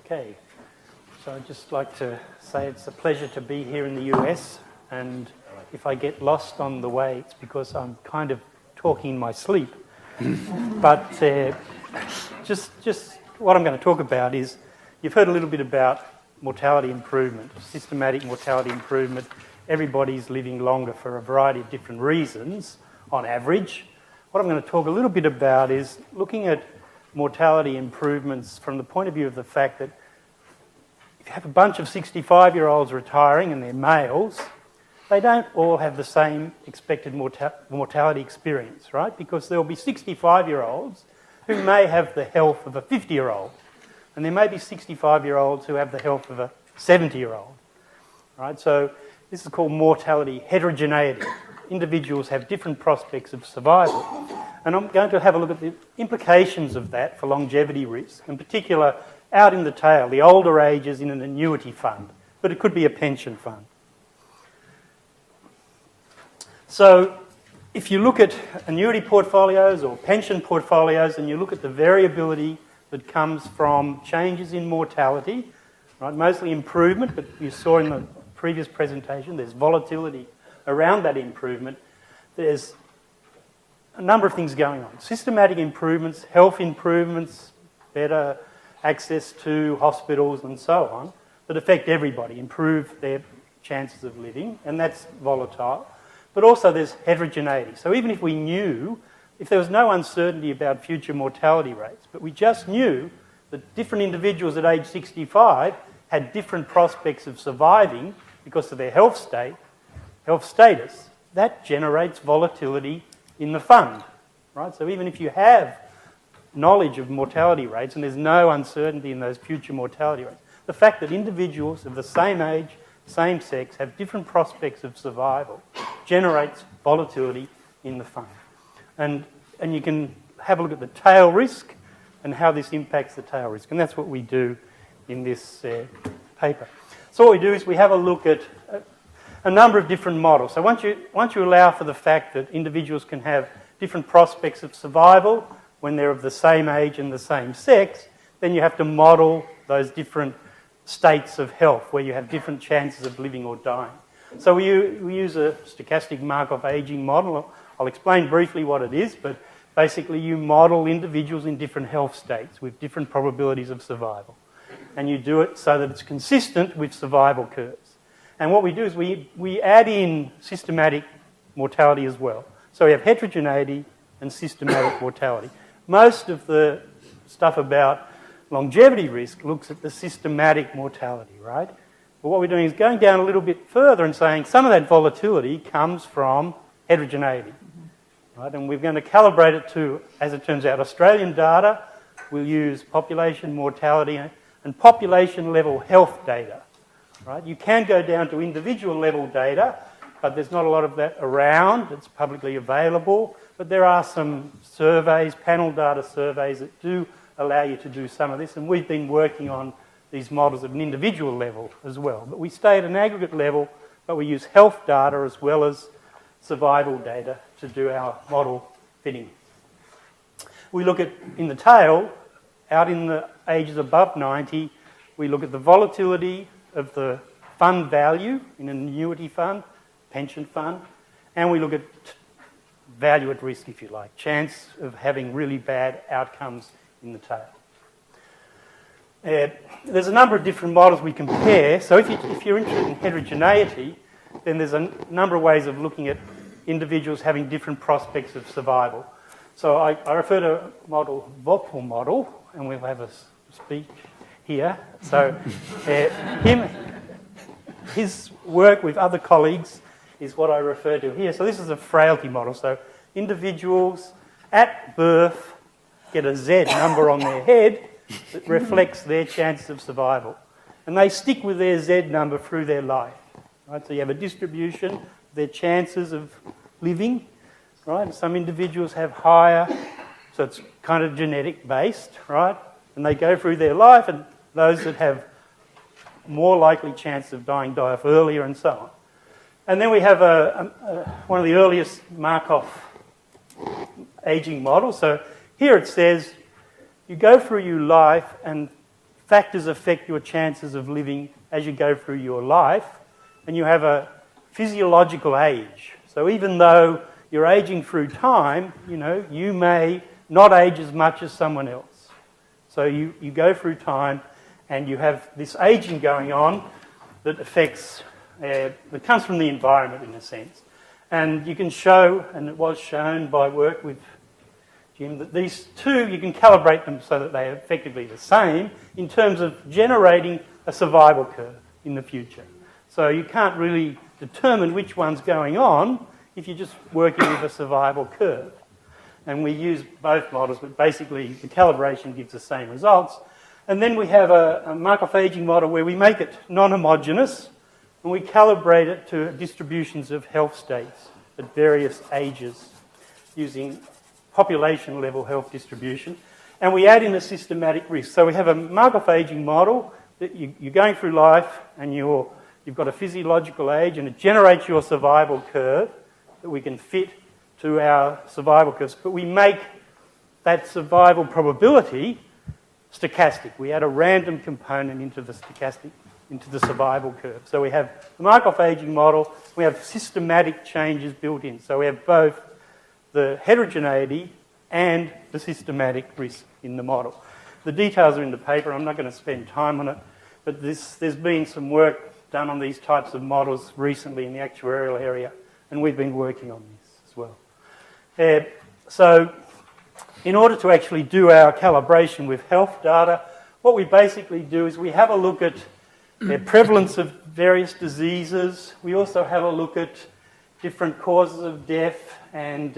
Okay, so I'd just like to say it's a pleasure to be here in the US, and if I get lost on the way, it's because I'm kind of talking in my sleep. But just what I'm going to talk about is, you've heard a little bit about mortality improvement, systematic mortality improvement. Everybody's living longer for a variety of different reasons, on average. What I'm going to talk a little bit about is looking at mortality improvements from the point of view of the fact that if you have a bunch of 65-year-olds retiring and they're males, they don't all have the same expected mortality experience, right? Because there will be 65-year-olds who may have the health of a 50-year-old, and there may be 65-year-olds who have the health of a 70-year-old, right? So this is called mortality heterogeneity. Individuals have different prospects of survival. And I'm going to have a look at the implications of that for longevity risk, in particular out in the tail, the older ages in an annuity fund, but it could be a pension fund. So if you look at annuity portfolios or pension portfolios and you look at the variability that comes from changes in mortality, right, mostly improvement, but you saw in the previous presentation there's volatility around that improvement. There's a number of things going on. Systematic improvements, health improvements, better access to hospitals and so on, that affect everybody, improve their chances of living, and that's volatile. But also there's heterogeneity. So even if we knew, if there was no uncertainty about future mortality rates, but we just knew that different individuals at age 65 had different prospects of surviving because of their health status, that generates volatility in the fund, right? So even if you have knowledge of mortality rates and there's no uncertainty in those future mortality rates, the fact that individuals of the same age, same sex, have different prospects of survival generates volatility in the fund. And you can have a look at the tail risk and how this impacts the tail risk, and that's what we do in this paper. So what we do is we have a look at a number of different models. So once you allow for the fact that individuals can have different prospects of survival when they're of the same age and the same sex, then you have to model those different states of health where you have different chances of living or dying. So we use a stochastic Markov aging model. I'll explain briefly what it is, but basically you model individuals in different health states with different probabilities of survival. And you do it so that it's consistent with survival curves. And what we do is we add in systematic mortality as well. So we have heterogeneity and systematic mortality. Most of the stuff about longevity risk looks at the systematic mortality, right? But what we're doing is going down a little bit further and saying some of that volatility comes from heterogeneity, right? And we're going to calibrate it to, as it turns out, Australian data. We'll use population mortality and population level health data. Right? You can go down to individual level data, but there's not a lot of that around. It's publicly available, but there are some surveys, panel data surveys, that do allow you to do some of this, and we've been working on these models at an individual level as well. But we stay at an aggregate level, but we use health data as well as survival data to do our model fitting. We look at, in the tail, out in the ages above 90, we look at the volatility of the fund value in an annuity fund, pension fund, and we look at value at risk, if you like, chance of having really bad outcomes in the tail. There's a number of different models we compare. So if you're interested in heterogeneity, then there's a number of ways of looking at individuals having different prospects of survival. So I refer to a model, Vopel model, and we'll have a speech here. So his work with other colleagues is what I refer to here. So this is a frailty model. So individuals at birth get a Z number on their head that reflects their chances of survival. And they stick with their Z number through their life. Right? So you have a distribution of their chances of living. Right? Some individuals have higher, so it's kind of genetic based, right? And they go through their life, and those that have more likely chance of dying die off earlier, and so on. And then we have one of the earliest Markov aging models. So here it says you go through your life, and factors affect your chances of living as you go through your life, and you have a physiological age. So even though you're aging through time, you may not age as much as someone else. So you go through time and you have this aging going on that affects, that comes from the environment in a sense. And you can show, and it was shown by work with Jim, that these two, you can calibrate them so that they are effectively the same in terms of generating a survival curve in the future. So you can't really determine which one's going on if you're just working with a survival curve. And we use both models, but basically the calibration gives the same results. And then we have a Markov aging model where we make it non-homogeneous and we calibrate it to distributions of health states at various ages using population level health distribution. And we add in a systematic risk. So we have a Markov aging model that you're going through life and you've got a physiological age and it generates your survival curve that we can fit to our survival curves. But we make that survival probability stochastic. We add a random component into the stochastic, into the survival curve. So we have the Markov aging model, we have systematic changes built in. So we have both the heterogeneity and the systematic risk in the model. The details are in the paper, I'm not going to spend time on it, but there's been some work done on these types of models recently in the actuarial area, and we've been working on this as well. So in order to actually do our calibration with health data, what we basically do is we have a look at the prevalence of various diseases. We also have a look at different causes of death and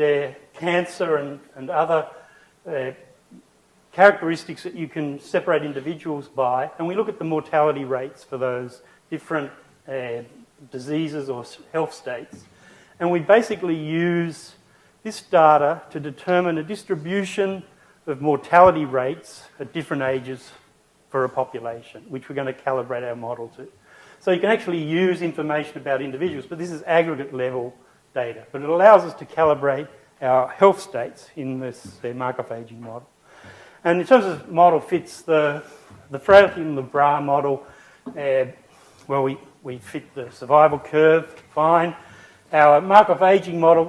cancer and other characteristics that you can separate individuals by. And we look at the mortality rates for those different diseases or health states. And we basically use this data to determine a distribution of mortality rates at different ages for a population, which we're going to calibrate our model to. So you can actually use information about individuals, but this is aggregate level data. But it allows us to calibrate our health states in this Markov aging model. And in terms of model fits, the frailty in the bra model, well, we fit the survival curve fine. Our Markov aging model,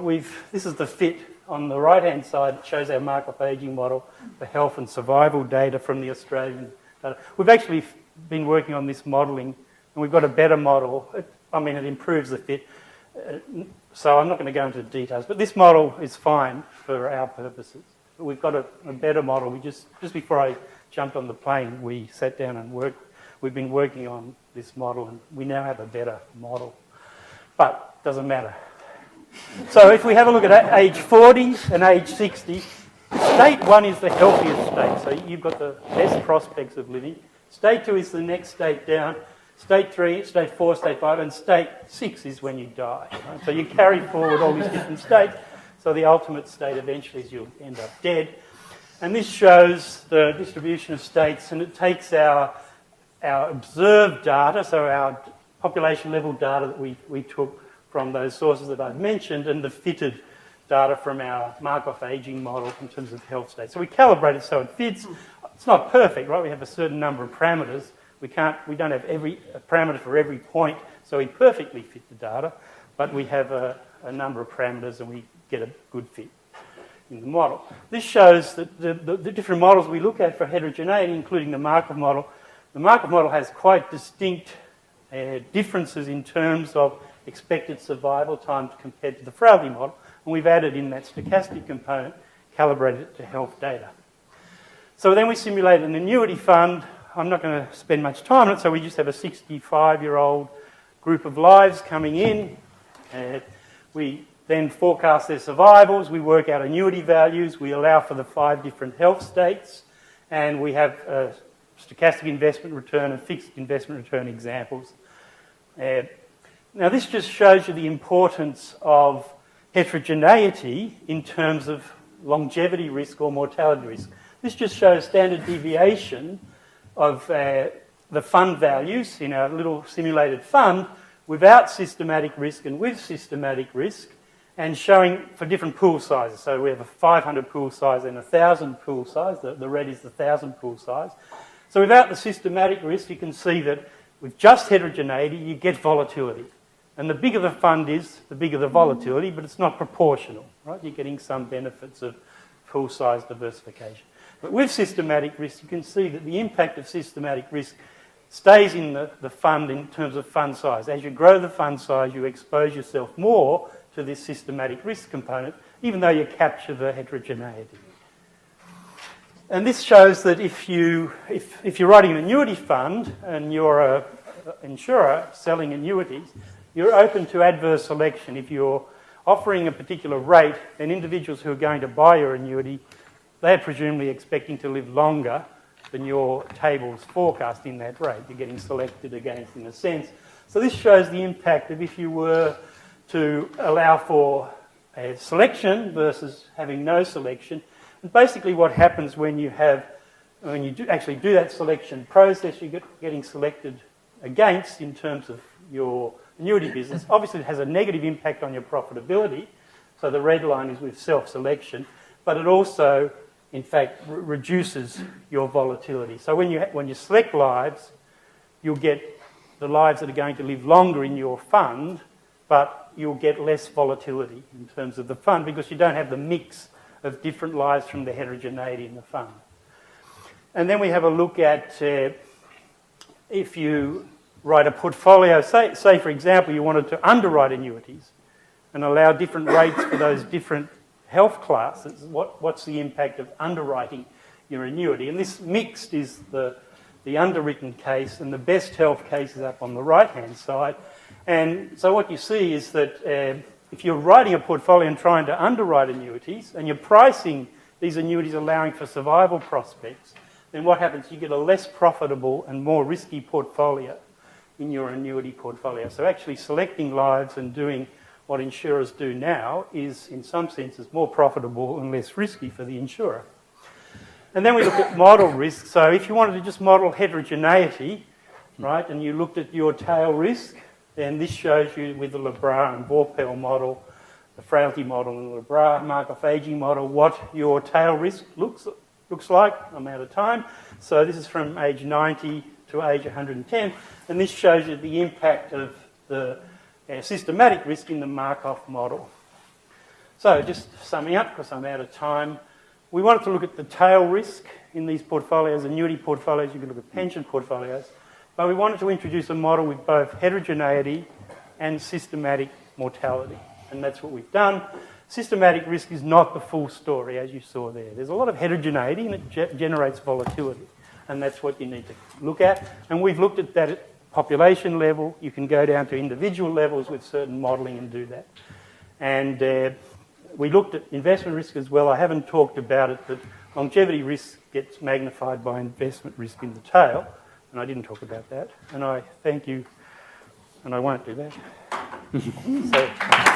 this is the fit on the right-hand side. It shows our Markov aging model for health and survival data from the Australian data. We've actually been working on this modelling, and we've got a better model. It improves the fit. So I'm not going to go into the details, but this model is fine for our purposes. But we've got a better model. We just before I jumped on the plane, we sat down and worked. We've been working on this model, and we now have a better model. But it doesn't matter. So if we have a look at age 40 and age 60, state 1 is the healthiest state. So you've got the best prospects of living. State 2 is the next state down. State 3, state 4, state 5, and state 6 is when you die. Right? So you carry forward all these different states. So the ultimate state eventually is you'll end up dead. And this shows the distribution of states, and it takes our observed data, so our population level data that we took from those sources that I've mentioned, and the fitted data from our Markov aging model in terms of health state. So we calibrate it so it fits. It's not perfect, right? We have a certain number of parameters. We don't have every parameter for every point, so we perfectly fit the data, but we have a number of parameters and we get a good fit in the model. This shows that the different models we look at for heterogeneity, including the Markov model. The Markov model has quite distinct differences in terms of expected survival time compared to the frailty model, and we've added in that stochastic component, calibrated it to health data. So then we simulate an annuity fund. I'm not going to spend much time on it, so we just have a 65-year-old group of lives coming in. We then forecast their survivals. We work out annuity values. We allow for the 5 different health states, and we have a stochastic investment return and fixed investment return examples. Now this just shows you the importance of heterogeneity in terms of longevity risk or mortality risk. This just shows standard deviation of the fund values in our little simulated fund without systematic risk and with systematic risk, and showing for different pool sizes. So we have a 500 pool size and a 1,000 pool size. The red is the 1,000 pool size. So without the systematic risk, you can see that with just heterogeneity, you get volatility. And the bigger the fund is, the bigger the volatility, but it's not proportional, right? You're getting some benefits of full size diversification. But with systematic risk, you can see that the impact of systematic risk stays in the fund in terms of fund size. As you grow the fund size, you expose yourself more to this systematic risk component, even though you capture the heterogeneity. And this shows that if you're writing an annuity fund and you're an insurer selling annuities, you're open to adverse selection. If you're offering a particular rate, then individuals who are going to buy your annuity, they're presumably expecting to live longer than your tables forecast in that rate. You're getting selected against, in a sense. So this shows the impact of if you were to allow for a selection versus having no selection. And basically what happens when you actually do that selection process, you're getting selected against in terms of your annuity business. Obviously it has a negative impact on your profitability, so the red line is with self-selection, but it also, in fact, reduces your volatility. So when you select lives, you'll get the lives that are going to live longer in your fund, but you'll get less volatility in terms of the fund because you don't have the mix of different lives from the heterogeneity in the fund. And then we have a look at if you write a portfolio, say for example you wanted to underwrite annuities and allow different rates for those different health classes, what's the impact of underwriting your annuity? And this mixed is the underwritten case, and the best health case is up on the right-hand side. And so what you see is that if you're writing a portfolio and trying to underwrite annuities, and you're pricing these annuities allowing for survival prospects, then what happens? You get a less profitable and more risky portfolio in your annuity portfolio. So actually selecting lives and doing what insurers do now is, in some senses, more profitable and less risky for the insurer. And then we look at model risk. So if you wanted to just model heterogeneity, right, and you looked at your tail risk, then this shows you with the Lebras and Vorpel model, the frailty model and the Lebras Markov aging model, what your tail risk looks like. I'm out of time. So this is from age 90 to age 110, and this shows you the impact of the systematic risk in the Markov model. So just summing up, because I'm out of time, we wanted to look at the tail risk in these portfolios, annuity portfolios, you can look at pension portfolios, but we wanted to introduce a model with both heterogeneity and systematic mortality, and that's what we've done. Systematic risk is not the full story, as you saw there. There's a lot of heterogeneity and it generates volatility, and that's what you need to look at. And we've looked at that at population level. You can go down to individual levels with certain modelling and do that. And we looked at investment risk as well. I haven't talked about it, but longevity risk gets magnified by investment risk in the tail, and I didn't talk about that. And I thank you, and I won't do that. So.